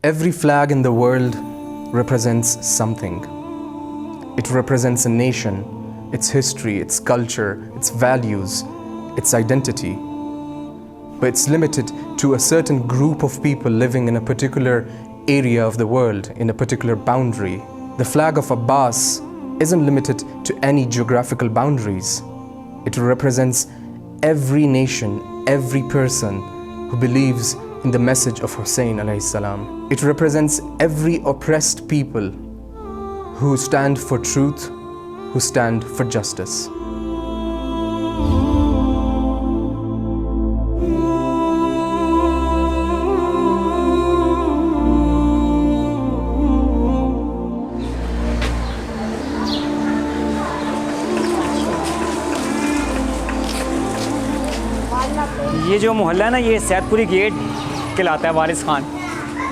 Every flag in the world represents something. It represents a nation, its history, its culture, its values, its identity. But it's limited to a certain group of people living in a particular area of the world, in a particular boundary. The flag of Abbas isn't limited to any geographical boundaries. It represents every nation, every person who believes in the message of Hussein alayhi salam. It represents every oppressed people who stand for truth, who stand for justice. ये जो मोहल्ला है ना, ये सैदपुरी gate कहलाता है, वारिस खान।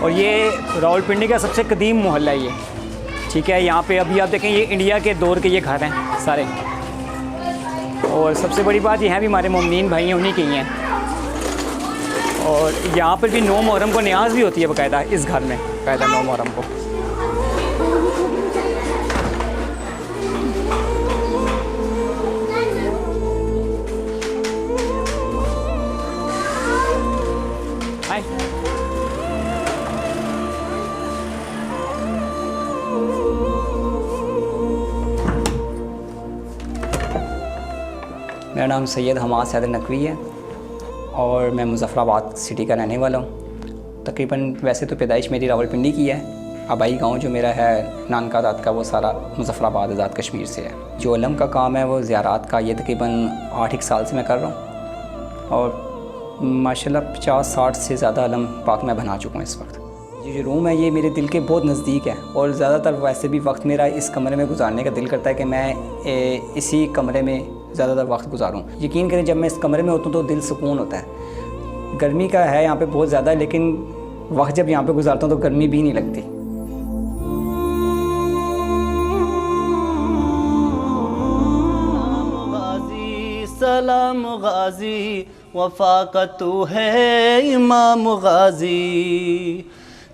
और ये रावलपिंडी का सबसे कदीम मोहल्ला है ये, ठीक है। यहाँ पे अभी आप देखें, ये इंडिया के दौर के ये घर हैं सारे। और सबसे बड़ी बात ये है भी हमारे मोमिनीन भाई हैं, उन्हीं के ही हैं। और यहाँ पर भी 9 मुहर्रम को न्याज भी होती है बाकायदा, इस घर में बाकायदा 9 मुहर्रम को। मेरा नाम सैयद हमाद सैद नकवी है और मैं मुज़फ़्फ़राबाद सिटी का रहने वाला हूँ। तकरीबन वैसे तो पैदाइश मेरी रावलपिंडी की है, आबाई गांव जो मेरा है नानका दाद का, वो सारा मुज़फ़्फ़राबाद आज़ाद कश्मीर से है। जो अलम का काम है वो ज़ियारात का, ये तकरीबन 8 साल से मैं कर रहा हूँ और माशाल्लाह 50-60 से ज़्यादा अलम पाक मैं बना चुका हूँ इस वक्त। ये जो रूम है ये मेरे दिल के बहुत नज़दीक है और ज़्यादातर वैसे भी वक्त मेरा इस कमरे में गुजारने का दिल करता है कि मैं इसी कमरे में ज़्यादातर वक्त गुजारूँ। यकीन करें, जब मैं इस कमरे में होता हूँ तो दिल सुकून होता है। गर्मी का है यहाँ पे बहुत ज़्यादा, लेकिन वक्त जब यहाँ पे गुजारता हूँ तो गर्मी भी नहीं लगती। सलाम गाजी वफा का तू है इमाम गाजी,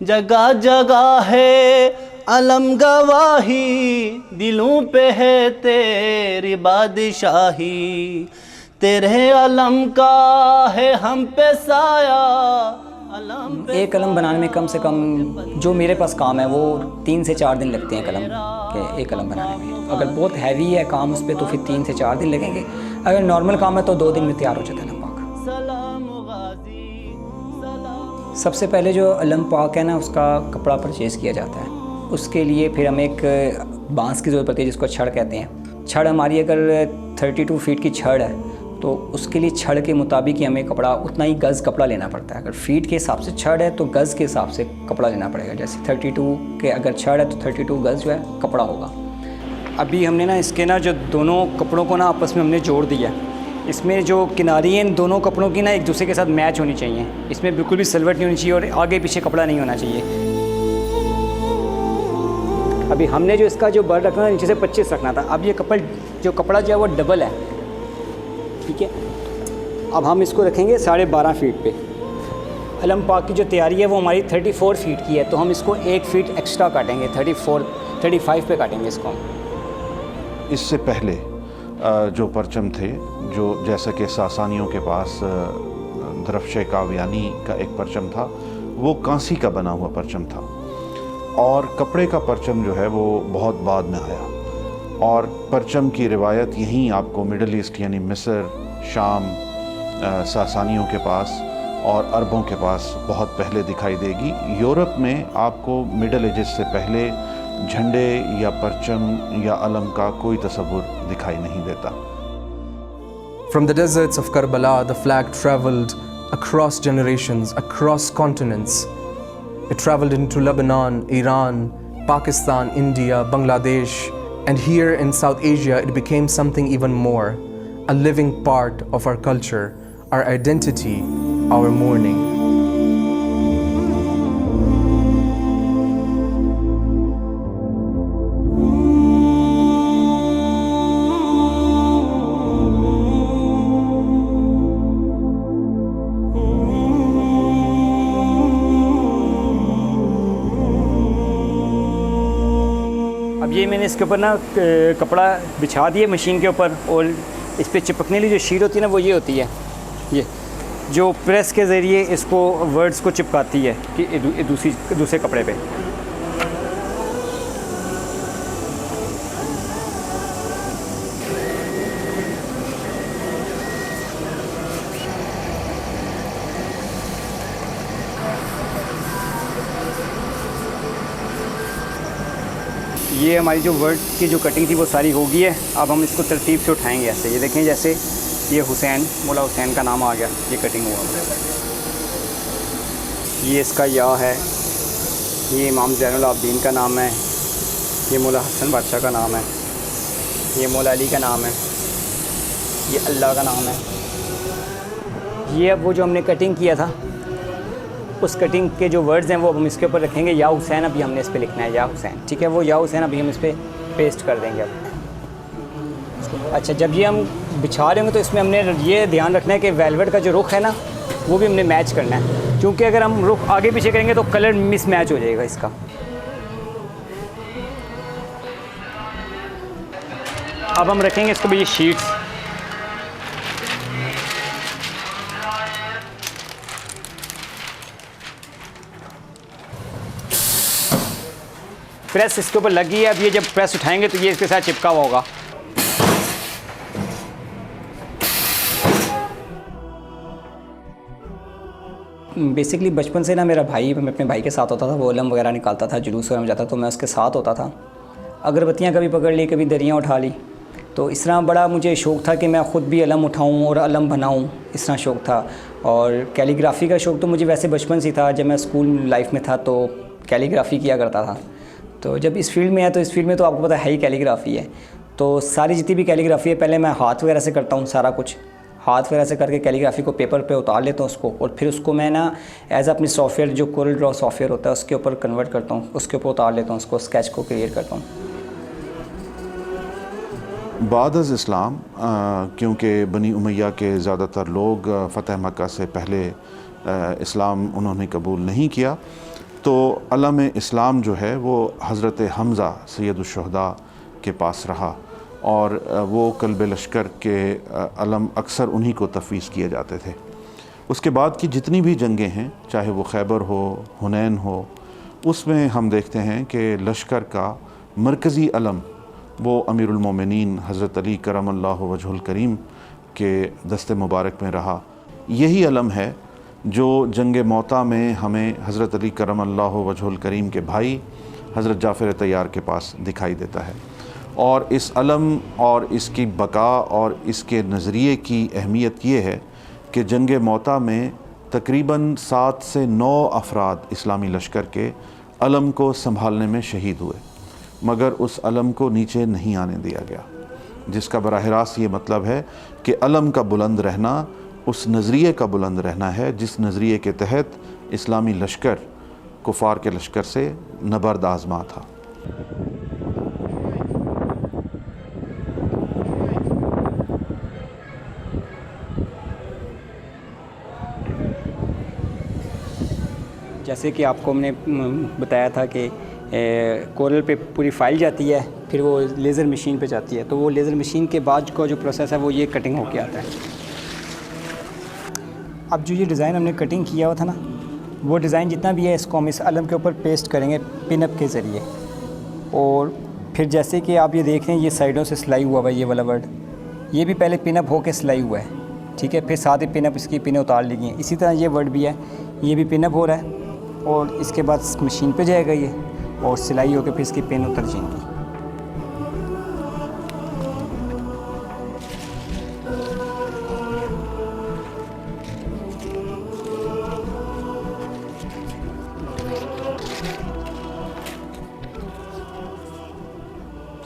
जगह जगह है अलम गवाही, दिलों पे है तेरी बादशाही, तेरे अलम का है हम पे साया। एक कलम बनाने में कम से कम जो मेरे पास काम है वो 3 से 4 दिन लगते हैं कलम के, एक कलम बनाने में। अगर बहुत हैवी है काम उस पर तो फिर 3 से 4 दिन लगेंगे। अगर नॉर्मल काम है तो 2 दिन में तैयार हो जाता है अलम पाक। सबसे पहले जो अलम पाक है ना, उसका कपड़ा परचेज़ किया जाता है। उसके लिए फिर हमें एक बांस की ज़रूरत पड़ती है जिसको छड़ कहते हैं। छड़ हमारी अगर 32 फीट की छड़ है तो उसके लिए छड़ के मुताबिक ही हमें कपड़ा, उतना ही गज़ कपड़ा लेना पड़ता है। अगर फीट के हिसाब से छड़ है तो गज़ के हिसाब से कपड़ा लेना पड़ेगा। जैसे 32 के अगर छड़ है तो 32 गज़ जो है कपड़ा होगा। अभी हमने ना इसके ना जो दोनों कपड़ों को ना आपस में हमने जोड़ दिया। इसमें जो किनारी हैं इन दोनों कपड़ों की ना एक दूसरे के साथ मैच होनी चाहिए। इसमें बिल्कुल भी सिलवट नहीं होनी चाहिए और आगे पीछे कपड़ा नहीं होना चाहिए। अभी हमने जो इसका जो बर रखना था नीचे से 25 रखना था, अब ये कपड़ा जो है वो डबल है, ठीक है। अब हम इसको रखेंगे 12.5 फीट पे। अलम पाक की जो तैयारी है वो हमारी 34 फीट की है, तो हम इसको 1 फीट एक्स्ट्रा काटेंगे, 35 पे काटेंगे इसको हम। इससे पहले जो परचम थे, जो जैसा कि सासानियों के पास दरफ्शे काव्यानी का एक परचम था, वो कांसी का बना हुआ परचम था। और कपड़े का परचम जो है वो बहुत बाद में आया। और परचम की रिवायत यहीं आपको मिडल ईस्ट यानी मिस्र, शाम, सासानियों के पास और अरबों के पास बहुत पहले दिखाई देगी। यूरोप में आपको मिडल एजेस से पहले झंडे या परचम या अलम का कोई तस्वुर दिखाई नहीं देता। From the deserts of Karbala, the flag traveled across generations, across continents. It traveled into Lebanon, Iran, Pakistan, India, Bangladesh, and here in South Asia it became something even more, a living part of our culture, our identity, our mourning. अब ये मैंने इसके ऊपर ना कपड़ा बिछा दिया machine के ऊपर, और इस पर चिपकने वाली जो शीट होती है ना वो ये होती है, ये जो प्रेस के ज़रिए इसको वर्ड्स को चिपकाती है कि दूसरे कपड़े पे। ये हमारी जो वर्ड की जो कटिंग थी वो सारी हो गई है। अब हम इसको तरतीब से उठाएंगे ऐसे। ये देखें, जैसे ये हुसैन, मौला हुसैन का नाम आ गया, ये कटिंग हुआ। ये इसका या है, ये इमाम ज़ैनुल आबिदीन का नाम है, ये मौला हसन बादशाह का नाम है, ये मौला अली का नाम है, ये अल्लाह का नाम है। ये अब वो जो हमने कटिंग किया था उस कटिंग के जो वर्ड्स हैं वो अब हम इसके ऊपर रखेंगे। या हुसैन अभी हमने इस पे लिखना है, या हुसैन, ठीक है। वो या हुसैन अभी हम इस पर पेस्ट कर देंगे अब। अच्छा, जब ये हम बिछा रहे होंगे तो इसमें हमने ये ध्यान रखना है कि वेलवेट का जो रुख है ना वो भी हमने मैच करना है, क्योंकि अगर हम रुख आगे पीछे करेंगे तो कलर मिस मैच हो जाएगा इसका। अब हम रखेंगे इसको भी ये शीट्स। प्रेस इसके ऊपर लगी है। अब ये जब प्रेस उठाएंगे तो ये इसके साथ चिपका हुआ होगा। बेसिकली बचपन से ना मेरा भाई, मैं अपने भाई के साथ होता था, वो अलम वगैरह निकालता था, जुलूस वगैरह में जाता, तो मैं उसके साथ होता था। अगरबत्तियाँ कभी पकड़ ली, कभी दरियाँ उठा ली, तो इस तरह बड़ा मुझे शौक़ था कि मैं ख़ुद भी अलम उठाऊँ और अलम बनाऊँ, इस तरह शौक़ था। और कैलीग्राफ़ी का शौक़ तो मुझे वैसे बचपन से था। जब मैं स्कूल लाइफ में था तो कैलीग्राफ़ी किया करता था। तो जब इस फील्ड में है तो इस फील्ड में तो आपको पता है ही कैलीग्राफ़ी है। तो सारी जितनी भी कैलीग्राफ़ी है पहले मैं हाथ वगैरह से करता हूँ, सारा कुछ हाथ वगैरह से करके कैलीग्राफ़ी को पेपर पे उतार लेता हूँ उसको, और फिर उसको मैं ना एज अपनी सॉफ्टवेयर जो कोरल ड्रॉ सॉफ्टवेयर होता है उसके ऊपर कन्वर्ट करता हूँ, उसके ऊपर उतार लेता हूँ उसको, स्केच को क्रिएट करता हूँ। बाद अज़ इस्लाम, क्योंकि बनी उमैया के ज़्यादातर लोग फ़तह मक्का से पहले इस्लाम उन्होंने कबूल नहीं किया, तो अलम इस्लाम जो है वो हज़रत हमज़ा सैयदुश्शुहदा के पास रहा, और वो कल्ब लश्कर के अलम अक्सर उन्हीं को तफ़वीज़ किए जाते थे। उसके बाद की जितनी भी जंगें हैं, चाहे वो खैबर हो, हुनैन हो, उसमें हम देखते हैं कि लश्कर का मरकज़ी अलम वो अमीरुल मोमिनीन हज़रत अली करमल्लाहु वजहुल करीम के दस्ते मुबारक में रहा। यही अलम है जो जंग मौता में हमें हज़रत अली करमल्लाहु वजहुल करीम के भाई हज़रत जाफ़र तैयार के पास दिखाई देता है। और इस अलम और इसकी बका और इसके नज़रिए की अहमियत ये है कि जंग मौता में तकरीबन 7 से 9 अफराद इस्लामी लश्कर के अलम को संभालने में शहीद हुए, मगर उस अलम को नीचे नहीं आने दिया गया, जिसका बराह रास्त ये मतलब है कि अलम का बुलंद रहना उस नज़रिए का बुलंद रहना है जिस नज़रिए के तहत इस्लामी लश्कर कुफ़ार के लश्कर से नबर्द आज़मा था। जैसे कि आपको हमने बताया था कि कोरल पे पूरी फाइल जाती है, फिर वो लेज़र मशीन पे जाती है, तो वो लेज़र मशीन के बाद का जो प्रोसेस है वो ये कटिंग होके आता है। अब जो ये डिज़ाइन हमने कटिंग किया हुआ था ना, वो डिज़ाइन जितना भी है इसको हम इस अलम के ऊपर पेस्ट करेंगे पिनअप के ज़रिए। और फिर जैसे कि आप ये देख रहे हैं, ये साइडों से सिलाई हुआ है, ये वाला वर्ड, ये भी पहले पिनअप होके सिलाई हुआ है, ठीक है। फिर साथ ही पिनअप इसकी पिनें उतार ली गई हैं। इसी तरह ये वर्ड भी है, ये भी पिनअप हो रहा है, और इसके बाद मशीन पे जाएगा ये, और सिलाई होकर फिर इसकी पिन उतर जाएंगी।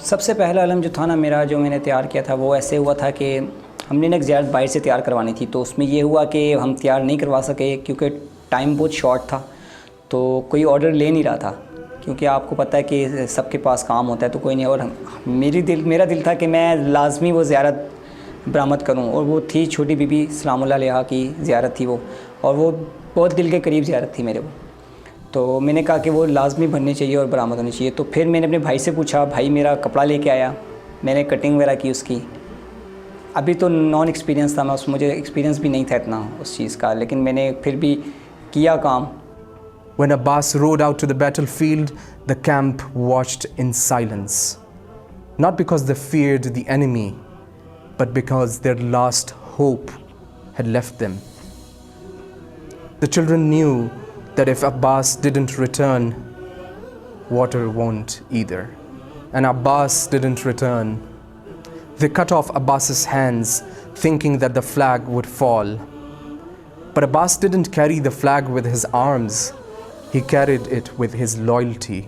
सबसे पहला अलम जो था ना मेरा, जो मैंने तैयार किया था, वो ऐसे हुआ था कि हमने ना एक ज़्यादा बाहर से तैयार करवानी थी, तो उसमें ये हुआ कि हम तैयार नहीं करवा सके क्योंकि टाइम बहुत शॉर्ट था, तो कोई ऑर्डर ले नहीं रहा था, क्योंकि आपको पता है कि सबके पास काम होता है, तो कोई नहीं। और मेरा दिल था कि मैं लाजमी वो ज़ियारत बरामद करूं, और वो थी छोटी बीबी सलामुल्लाह अलैहा की ज़ियारत थी वो, और वो बहुत दिल के करीब ज़ियारत थी मेरे वो। तो मैंने कहा कि वो लाजमी बननी चाहिए और बरामद होनी चाहिए। तो फिर मैंने अपने भाई से पूछा, भाई मेरा कपड़ा लेके आया, मैंने कटिंग वगैरह की उसकी। अभी तो नॉन एक्सपीरियंस था मैं, मुझे एक्सपीरियंस भी नहीं था इतना उस चीज़ का, लेकिन मैंने फिर भी किया काम। When Abbas rode out to the battlefield, the camp watched in silence. Not because they feared the enemy, but because their last hope had left them. The children knew that if Abbas didn't return, water won't either. And Abbas didn't return. They cut off Abbas's hands, thinking that the flag would fall. But Abbas didn't carry the flag with his arms. He carried it with his loyalty.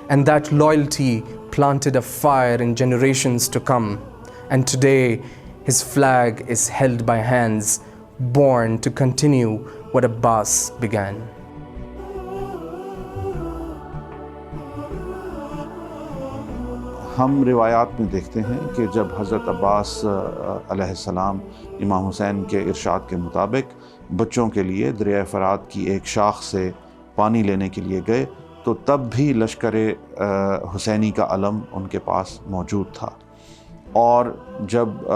And that loyalty planted a fire in generations to come. And today, his flag is held by hands born to continue what Abbas began. हम रिवायात में देखते हैं कि जब हज़रत अब्बास अलैहिस्सलाम इमाम हुसैन के इरशाद के मुताबिक बच्चों के लिए दरिया फ़रात की एक शाख से पानी लेने के लिए गए, तो तब भी लश्कर हुसैनी का अलम उनके पास मौजूद था। और जब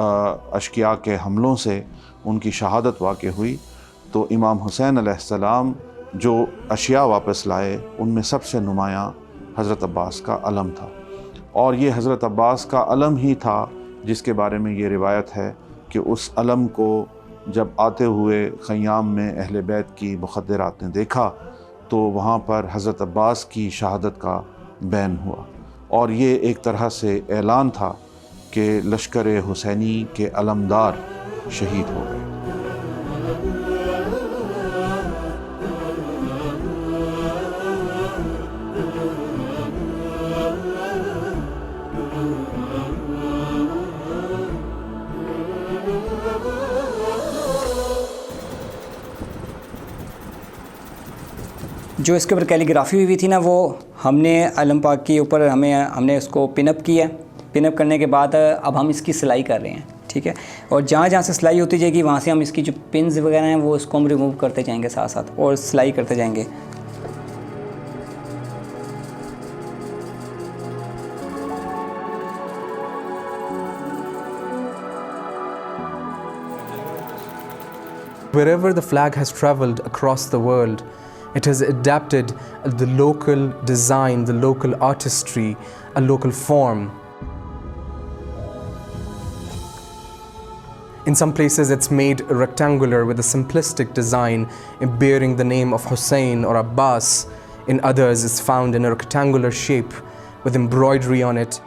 अशकिया के हमलों से उनकी शहादत वाक़ई हुई, तो इमाम हुसैन अलैहिस्सलाम जो अशिया वापस लाए, उनमें सबसे नुमायाँ हज़रत अब्बास का अलम था। और ये हज़रत अब्बास का अलम ही था जिसके बारे में ये रिवायत है कि उस अलम को जब आते हुए ख़याम में अहले बैत की मुख़द्दरात ने देखा, तो वहाँ पर हज़रत अब्बास की शहादत का बैन हुआ। और ये एक तरह से ऐलान था कि लश्कर हुसैनी के अलमदार शहीद हो गए। जो इसके ऊपर कैलीग्राफी हुई थी ना, वो हमने अलम पाक के ऊपर हमने उसको पिनअप किया। पिनअप करने के बाद अब हम इसकी सिलाई कर रहे हैं, ठीक है। और जहाँ जहाँ से सिलाई होती जाएगी वहाँ से हम इसकी जो पिन्स वगैरह हैं वो उसको हम रिमूव करते जाएंगे साथ साथ और सिलाई करते जाएंगे। Wherever the flag has traveled across the world, it has adapted the local design, the local artistry, a local form. In some places it's made rectangular with a simplistic design bearing the name of Hussein or Abbas. In others it's found in a rectangular shape with embroidery on it.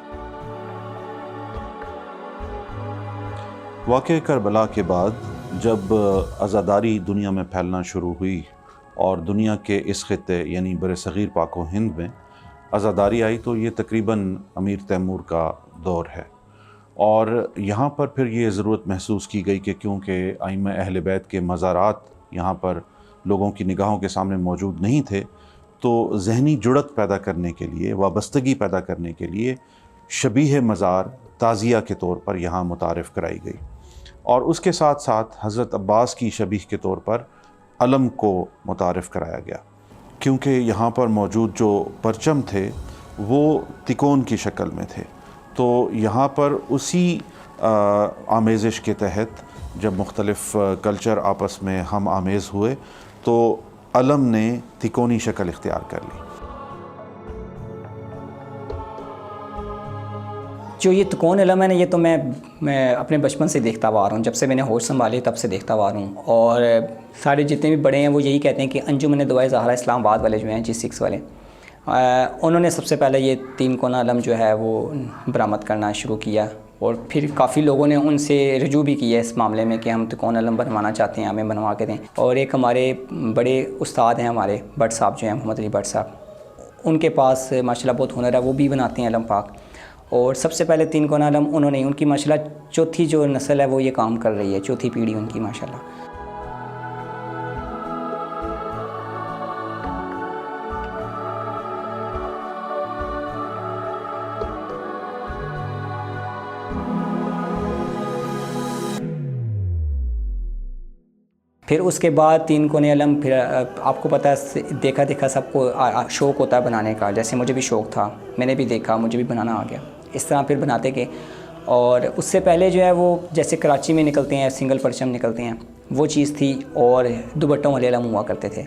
वाक़े Karbala के बाद जब आज़ादारी दुनिया में फैलना शुरू हुई और दुनिया के इस ख़ित्ते यानी बरसग़ीर पाक व हिंद में आज़ादारी आई, तो ये तकरीबन अमीर तैमूर का दौर है। और यहाँ पर फिर ये ज़रूरत महसूस की गई कि क्योंकि आइम्मा अहले बैत के मज़ारात यहाँ पर लोगों की निगाहों के सामने मौजूद नहीं थे, तो ज़हनी जुड़त पैदा करने के लिए, वाबस्तगी पैदा करने के लिए शबीह मज़ार ताज़िया के तौर पर यहाँ मुतारिफ़ कराई गई। और उसके साथ साथ हज़रत अब्बास की शबीह के तौर पर अलम को मुतारिफ़ कराया गया, क्योंकि यहाँ पर मौजूद जो परचम थे वो तिकोन की शक्ल में थे। तो यहाँ पर उसी आमेज़श के तहत जब मुख्तलिफ़ कल्चर आपस में हम आमेज़ हुए, तो अलम ने तिकोनी शक्ल इख्तियार कर ली। जो ये तिकोन अलम है ना, ये तो मैं अपने बचपन से देखता हुआ आ रहा हूँ, जब से मैंने होश संभाली तब से देखता हुआ आ रहा हूँ। और सारे जितने भी बड़े हैं वो यही कहते हैं कि अंजुमन दुआए ज़हरा इस्लामाबाद वाले जो हैं G6 वाले, उन्होंने सबसे पहले ये 3 कोना अलम जो है वो बरामद करना शुरू किया। और फिर काफ़ी लोगों ने उनसे रजू भी किया इस मामले में कि हम तिकोन अलम बनवाना चाहते हैं, हमें बनवा के दें। और एक हमारे बड़े उस्ताद हैं, हमारे भट्ट साहब जो हैं, मोहम्मद अली भट्ट साहब, उनके पास माशाल्लाह बहुत हुनर है, वो भी बनाते हैं अलम पाक। और सबसे पहले 3 कोना अलम उन्होंने, उनकी माशाल्लाह चौथी जो नस्ल है वो ये काम कर रही है, चौथी पीढ़ी उनकी माशाल्लाह। फिर उसके बाद 3 कोने अलम, फिर आपको पता है देखा देखा सबको शौक़ होता है बनाने का, जैसे मुझे भी शौक़ था, मैंने भी देखा, मुझे भी बनाना आ गया, इस तरह फिर बनाते गए। और उससे पहले जो है वो जैसे कराची में निकलते हैं सिंगल परचम निकलते हैं, वो चीज़ थी। और दुपट्टों वाले अलम हुआ करते थे।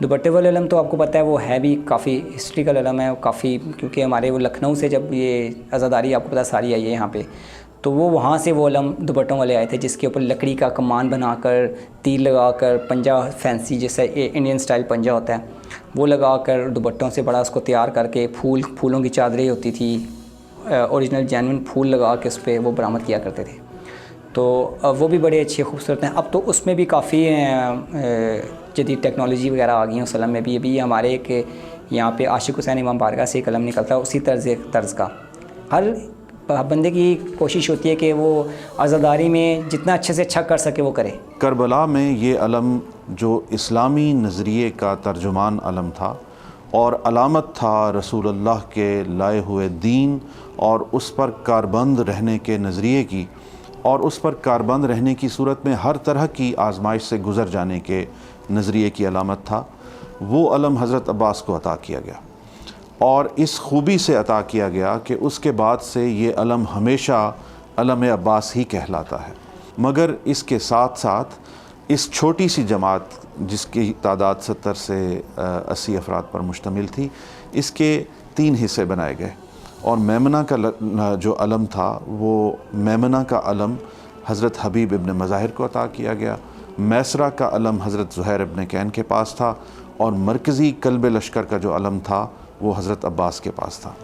दुपट्टे वाले अलम तो आपको पता है वो है भी काफ़ी हिस्ट्रिकल अलम है काफ़ी, क्योंकि हमारे वो लखनऊ से जब ये आज़ादारी आपको पता सारी आई है यहाँ पे, तो वो वहाँ से वो अलम दुपट्टों वाले आए थे, जिसके ऊपर लकड़ी का कमान बनाकर, तीर लगाकर, पंजा फैंसी जैसा इंडियन स्टाइल पंजा होता है वो लगाकर, दुपट्टों से बड़ा उसको तैयार करके, फूलों की चादरें होती थी, ओरिजिनल जेन्युइन फूल लगा के उस पर वो बरामद किया करते थे। तो वो भी बड़े अच्छे खूबसूरत हैं। अब तो उसमें भी काफ़ी जदीद टेक्नोलॉजी वगैरह आ गई हैं उस कलम में भी। अभी हमारे एक यहाँ पे आशिक हुसैन इमाम बारगाह से कलम निकलता है उसी तर्ज का। हर बंदे की कोशिश होती है कि वो आज़ादारी में जितना अच्छे से अच्छा कर सके वो करे। करबला में ये अलम जो इस्लामी नज़रिए का तर्जुमान अलम था और अलामत था रसूलुल्लाह के लाए हुए दीन और उस पर कारबंद रहने के नज़रिए की, और उस पर कारबंद रहने की सूरत में हर तरह की आजमाइश से गुज़र जाने के नज़रिए की अलामत था, वो अलम हज़रत अब्बास को अता किया गया। और इस खूबी से अता किया गया कि उसके बाद से ये अलम हमेशा अलम अब्बास ही कहलाता है। मगर इसके साथ साथ इस छोटी सी जमात जिसकी तादाद 70 से 80 अफराद पर मुश्तमिल थी, इसके 3 हिस्से बनाए गए। और मेमना का जो अलम था वो मेमना का अलम हज़रत हबीब इब्न मज़ाहिर को अता किया गया, मैसरा का अलम हज़रत ज़ुहैर इब्न कैन के पास था, और मरकज़ी कल्ब लश्कर का जो अलम था वो हज़रत अब्बास के पास था।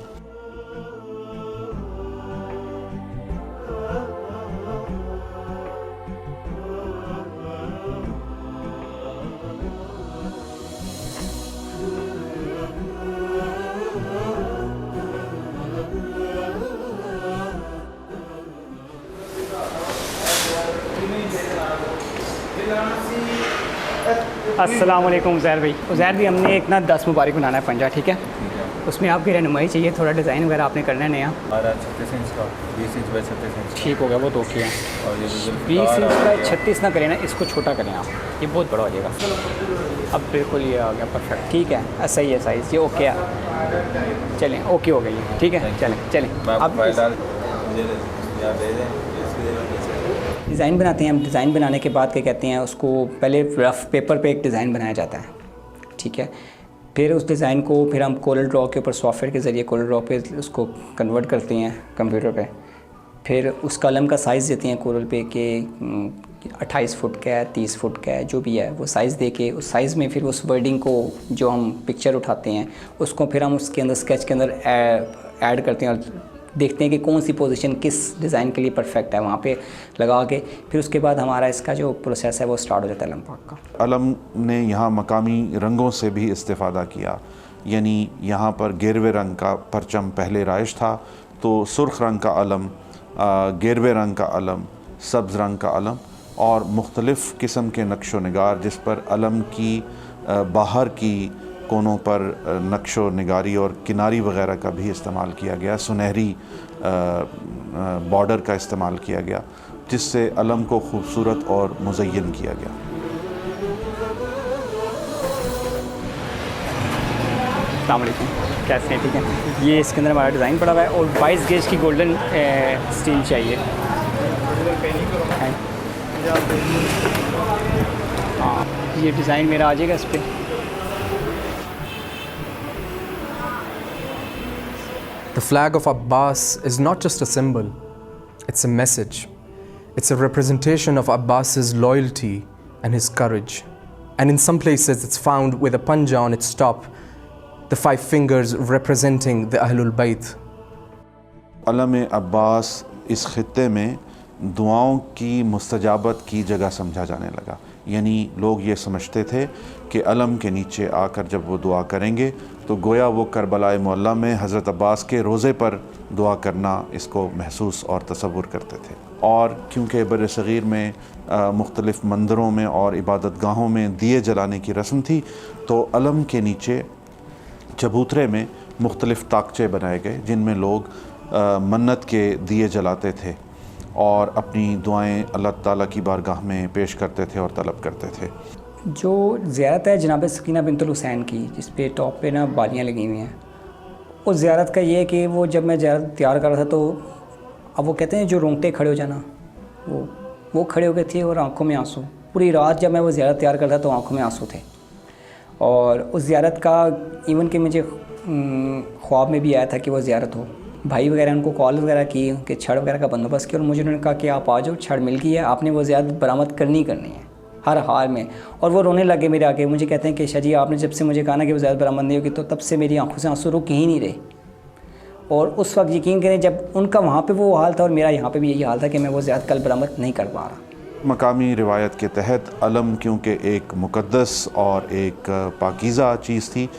अस्सलाम वालेकुम उज़ैर भाई। उज़ैर भाई हमने एक ना 10 मुबारक बनाना है पंजा, ठीक है? उसमें आपकी रहनुमाई चाहिए, थोड़ा डिज़ाइन वगैरह आपने करना है नया। 36 इंच का 20 इंच बाई 36 इंच। ठीक हो गया, वो 2 किया। और ये 20 इंच का 36 ना करें ना, इसको छोटा करें आप, ये बहुत बड़ा हो जाएगा। अब बिल्कुल ये आ गया परफेक्ट, ठीक है, सही है साइज़, ये ओके है। चलें ओके हो गई है, ठीक है, चलें अब डिज़ाइन बनाते हैं हम। डिज़ाइन बनाने के बाद क्या कहते हैं उसको, पहले रफ़ पेपर पे एक डिज़ाइन बनाया जाता है, ठीक है? फिर उस डिज़ाइन को फिर हम कोरल ड्रॉ के ऊपर सॉफ्टवेयर के ज़रिए कोरल ड्रॉ पे उसको कन्वर्ट करते हैं कंप्यूटर पे। फिर उस कलम का साइज़ देते हैं कोरल पे कि 28 फुट का है, 30 फुट का है, जो भी है वो साइज़ दे के उस साइज़ में फिर उस वर्डिंग को जो हम पिक्चर उठाते हैं उसको फिर हम उसके अंदर स्केच के अंदर ऐड करते हैं और देखते हैं कि कौन सी पोजीशन किस डिज़ाइन के लिए परफेक्ट है, वहाँ पे लगा के फिर उसके बाद हमारा इसका जो प्रोसेस है वो स्टार्ट हो जाता है अलम पाक का। अलम ने यहाँ मकामी रंगों से भी इस्तेफ़ादा किया, यानी यहाँ पर गेरवे रंग का परचम पहले राइज था, तो सुर्ख रंग का अलम, गेरवे रंग का अलम, सब्ज़ रंग का अलम और मुख्तलिफ़ किस्म के नक्शो निगार, जिस पर अलम की बाहर की कोनों पर नक्शो निगारी और किनारी वग़ैरह का भी इस्तेमाल किया गया, सुनहरी बॉर्डर का इस्तेमाल किया गया, जिससे अलम को खूबसूरत और मुज़य्यन किया गया। अस्सलाम वालेकुम, कैसे हैं? ठीक है। ये इसके अंदर हमारा डिज़ाइन पड़ा हुआ है और 22 गेज की गोल्डन स्टील चाहिए। हाँ, ये डिज़ाइन मेरा आ जाएगा इस पर। The flag of Abbas is not just a symbol, it's a message. It's a representation of Abbas's loyalty and his courage. And in some places it's found with a panja on its top, the 5 fingers representing the Ahlul Bayt. अलम अब्बास इस खित्ते में दुआओं की मुस्तजाबत की जगह समझा जाने लगा, यानी लोग ये समझते थे कि अलम के नीचे आकर जब वो दुआ करेंगे तो गोया वो करबलाए मौला में हज़रत अब्बास के रोज़े पर दुआ करना इसको महसूस और तसव्वुर करते थे। और क्योंकि बर सग़ीर में मुख्तलिफ़ मंदिरों में और इबादत गाहों में दिए जलाने की रस्म थी, तो अलम के नीचे चबूतरे में मुख्तलिफ़ ताकचे बनाए गए जिनमें लोग मन्नत के दिए जलाते थे और अपनी दुआएं अल्लाह ताला की बारगाह में पेश करते थे और तलब करते थे। जो ज़ियारत है जनाब सकीना बिनतुल हुसैन की, जिस पे टॉप पे ना बालियाँ लगी हुई हैं, उस ज़ियारत का ये है कि वो जब मैं ज़ियारत तैयार कर रहा था तो अब वो कहते हैं जो रोंगटे खड़े हो जाना, वो खड़े हो गए थे और आंखों में आंसू। पूरी रात जब मैं वो ज़ियारत तैयार करता तो आंखों में आंसू थे। और उस ज़ियारत का इवन कि मुझे ख्वाब में भी आया था कि वो ज़ियारत हो। भाई वगैरह उनको कॉल वगैरह की, उनके छड़ वगैरह का बंदोबस्त किया और मुझे उन्होंने कहा कि आप आ जाओ, छड़ मिल गई है, आपने वो ज़ियारत बरामद करनी है हर हाल में। और वो रोने लगे मेरे आगे। मुझे कहते हैं कि शाह जी आपने जब से मुझे कहा ना कि वो ज़ियारत बरामद नहीं होगी तो तब से मेरी आंखों से आंसू रुक ही नहीं रहे। और उस वक्त यकीन करें जब उनका वहाँ पे वो हाल था और मेरा यहाँ पे भी यही हाल था कि मैं वो ज़ियारत कल बरामद नहीं कर पा रहा। मकामी रिवायत के तहत अलम क्योंकि एक मुक़द्दस और एक पाकीज़ा चीज़ थी,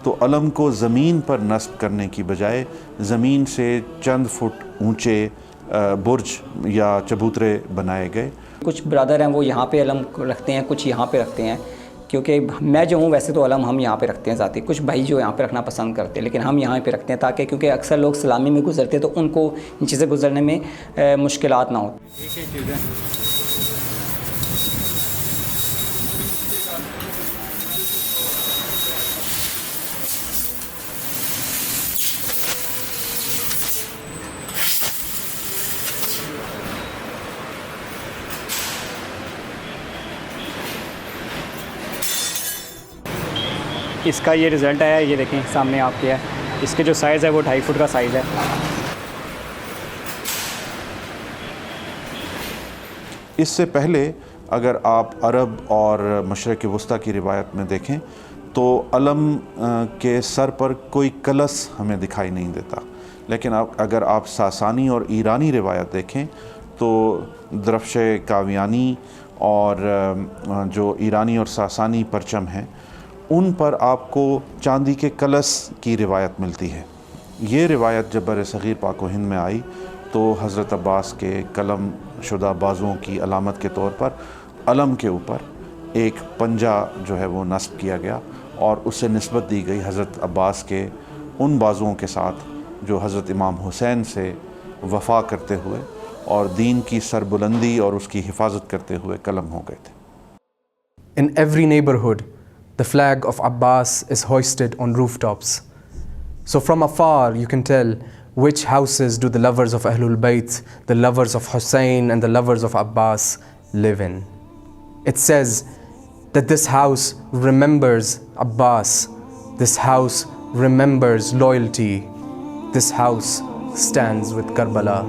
तो अलम को ज़मीन पर नस्ब करने की बजाय ज़मीन से चंद फुट ऊंचे बुर्ज या चबूतरे बनाए गए। कुछ ब्रदर हैं वो यहाँ पे अलम रखते हैं, कुछ यहाँ पे रखते हैं, क्योंकि मैं जो हूँ वैसे तो अलम हम यहाँ पे रखते हैं ज़ाती। कुछ भाई जो यहाँ पे रखना पसंद करते हैं, लेकिन हम यहाँ पे रखते हैं ताकि क्योंकि अक्सर लोग सलामी में गुजरते तो उनको नीचे से गुजरने में मुश्किलात ना हो। इसका ये रिज़ल्ट आया, ये देखें सामने आपके है। इसके जो साइज़ है वो 2.5 फुट का साइज़ है। इससे पहले अगर आप अरब और मशरक़ वस्ता की रिवायत में देखें तो अलम के सर पर कोई कलस हमें दिखाई नहीं देता, लेकिन अगर आप सासानी और ईरानी रिवायत देखें तो दरफ्शे कावियानी और जो ईरानी और सासानी परचम हैं उन पर आपको चांदी के कलस की रिवायत मिलती है। ये रिवायत जब बर-ए-सग़ीर पाक व हिंद में आई तो हज़रत अब्बास के कलम शुदा बाजुओं की अलामत के तौर पर अलम के ऊपर एक पंजा जो है वो नस्ब किया गया और उससे निस्बत दी गई हज़रत अब्बास के उन बाजुओं के साथ जो हज़रत इमाम हुसैन से वफ़ा करते हुए और दीन की सरबुलंदी और उसकी हिफाजत करते हुए कलम हो गए थे। In every neighborhood, the flag of Abbas is hoisted on rooftops. So from afar you can tell which houses do the lovers of Ahlul Bayt, the lovers of Hussein and the lovers of Abbas live in. It says that this house remembers Abbas, this house remembers loyalty, this house stands with Karbala.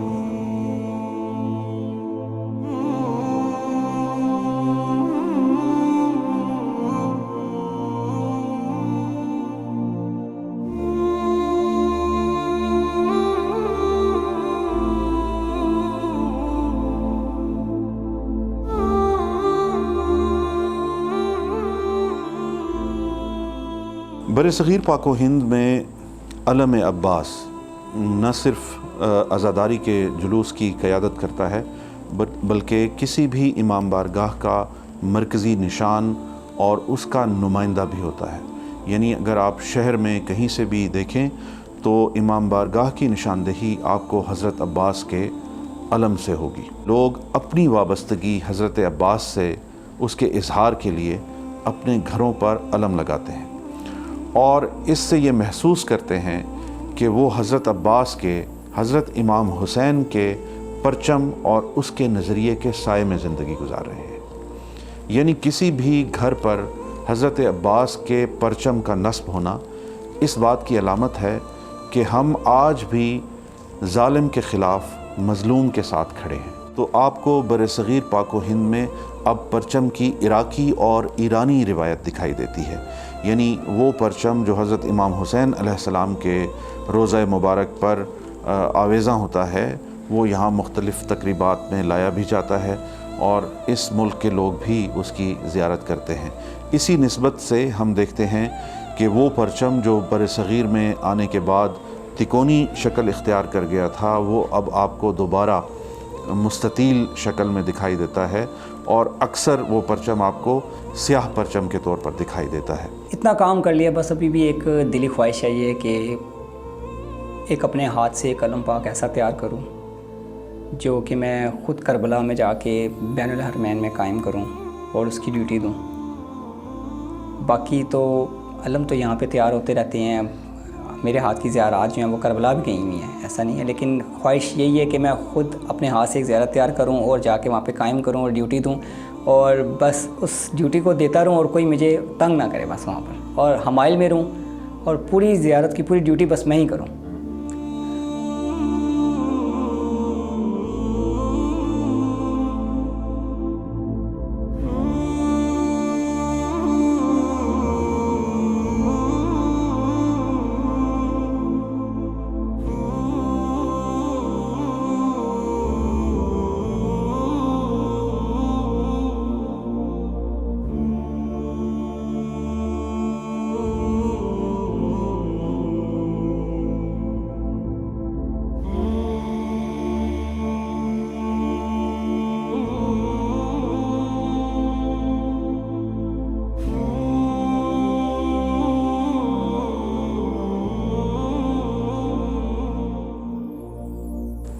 बर-ए-सग़ीर पाक व हिंद में अलम अब्बास न सिर्फ़ अज़ादारी के जुलूस की क़यादत करता है बल्कि किसी भी इमाम बारगाह का मरकज़ी निशान और उसका नुमाइंदा भी होता है। यानी अगर आप शहर में कहीं से भी देखें तो इमाम बारगाह की निशानदेही आपको हज़रत अब्बास के अलम से होगी। लोग अपनी वाबस्तगी हज़रत अब्बास से उसके इजहार के लिए अपने घरों पर अलम लगाते हैं और इससे ये महसूस करते हैं कि वो हज़रत अब्बास के, हज़रत इमाम हुसैन के परचम और उसके नज़रिए के साए में ज़िंदगी गुजार रहे हैं। यानी किसी भी घर पर हज़रत अब्बास के परचम का नस्ब होना इस बात की अलामत है कि हम आज भी ज़ालिम के ख़िलाफ़ मज़लूम के साथ खड़े हैं। तो आपको बर-ए-सग़ीर पाक व हिंद में अब परचम की इराकी और ईरानी रिवायत दिखाई देती है। यानी वो परचम जो हज़रत इमाम हुसैन अलैहिस्सलाम के रोज़ा मुबारक पर आवेज़ा होता है वो यहाँ मुख्तलिफ़ तक़रीबात में लाया भी जाता है और इस मुल्क के लोग भी उसकी ज़ियारत करते हैं। इसी निस्बत से हम देखते हैं कि वो परचम जो बर-ए-सग़ीर में आने के बाद तिकोनी शक्ल इख्तियार कर गया था वो अब आपको दोबारा मुस्ततील शक्ल में दिखाई देता है और अक्सर वो परचम आपको स्याह परचम के तौर पर दिखाई देता है। इतना काम कर लिया, बस अभी भी एक दिली ख्वाहिश है ये कि एक अपने हाथ से एक कलम पाक ऐसा तैयार करूं जो कि मैं ख़ुद करबला में जाके बैनुल हरमैन में कायम करूं और उसकी ड्यूटी दूं। बाकी तो अलम तो यहाँ पे तैयार होते रहते हैं, मेरे हाथ की ज़ियारात जो हैं वो करबला भी गई हुई हैं, ऐसा नहीं है, लेकिन ख्वाहिश यही है कि मैं ख़ुद अपने हाथ से एक ज़ियारत तैयार करूं और जाके वहाँ पे कायम करूं और ड्यूटी दूं, और बस उस ड्यूटी को देता रहूं और कोई मुझे तंग ना करे बस वहाँ पर, और हमाइल में रहूं और पूरी ज़ियारत की पूरी ड्यूटी बस मैं ही करूं।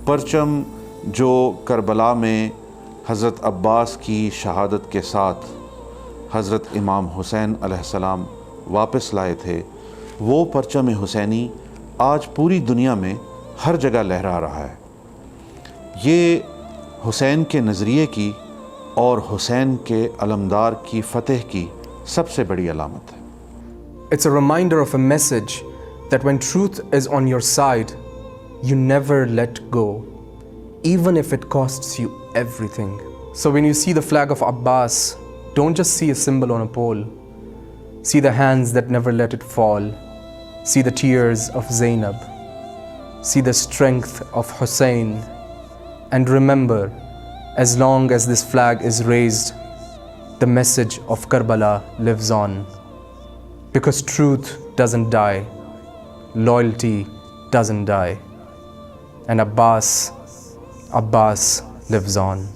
परचम जो करबला में हज़रत अब्बास की शहादत के साथ हज़रत इमाम हुसैन अलैहिस्सलाम वापस लाए थे, वो परचम हुसैनी आज पूरी दुनिया में हर जगह लहरा रहा है। ये हुसैन के नज़रिए की और हुसैन के अलमदार की फ़तेह की सबसे बड़ी अलामत है। It's a reminder of a message that when truth is on your side, you never let go, even if it costs you everything. So when you see the flag of Abbas, don't just see a symbol on a pole. See the hands that never let it fall. See the tears of Zainab. See the strength of Hussein. And remember, as long as this flag is raised, the message of Karbala lives on. Because truth doesn't die, loyalty doesn't die, and Abbas lives on.